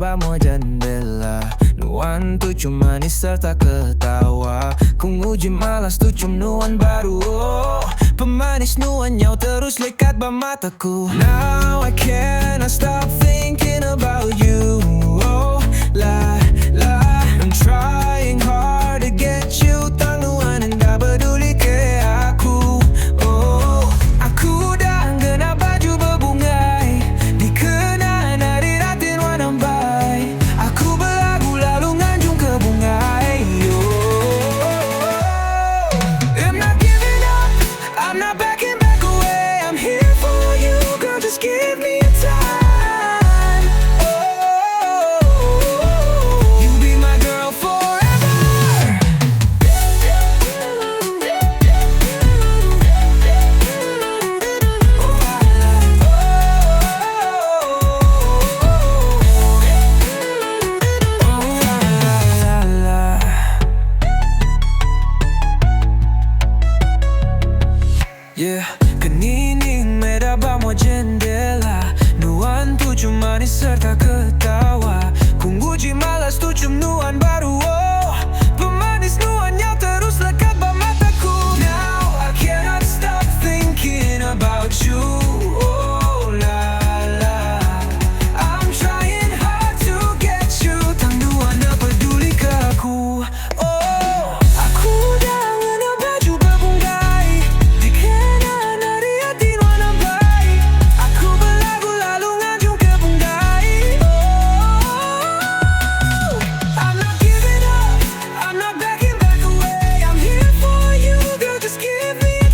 bawah jendela. Nuan tuh cuma manis serta ketawa. Ku nguji malas tuh nuan baru. Pemanis nuannya terus lekat ba mataku. Now I cannot stop thinking about you. Oh, la la. I'm trying hard to get you. Tak nuan anda peduli ke aku. Oh, aku dah kena baju berbungai. Dikenal dari ratin warna baik. Aku berlagu lalu nganjung ke bungai. I'm not giving up, I'm not backing back away. I'm here for you, girl, just give me a time. Oh, you be my girl forever. Yeah, kenining merah bawah jendela. Nuan tuh cuma manis serta ketawa. Ku nguji malas tuh nuan baru. Oh, pemanis nuannya terus lekat ba mataku. Now I cannot stop thinking about you. Oh, la la. I'm trying hard to get you. Tak nuan peduli ke aku. Oh, aku dah kena baju berbungai. Dikenal dari hati warna baik. Aku berlagu lalu nganjung ke bungai. Oh, I'm not giving up, I'm not backing back away. I'm here for you, girl, just give me a time.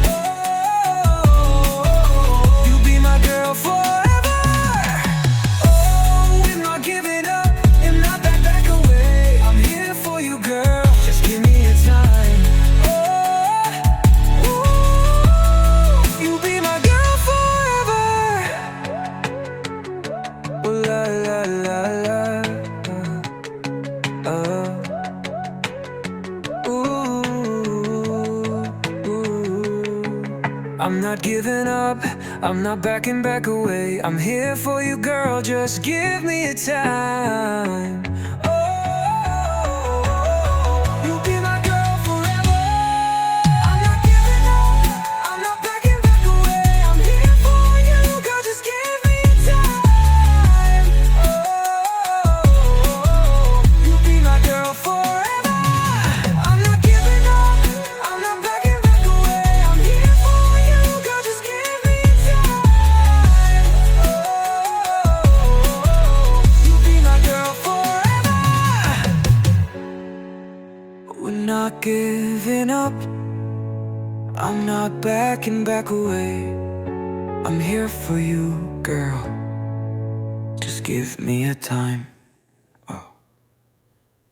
Oh, you be my girl forever. Oh, I'm not giving up, I'm not back away. I'm here for you, girl, just give me a time. Oh, you be my girl forever. Oh, la la la la. I'm not giving up, I'm not backing back away. I'm here for you, girl, just give me a time. Oh, you be my girl forever. I'm not giving up, I'm not backing back away. I'm here for you, girl, just give me a time. Oh, you be my girl forever. I'm not giving up, I'm not backing back away. I'm here for you, girl, just give me a time. Oh, you be my girl forever. We're not giving up, I'm not backing back away. I'm here for you, girl, just give me a time.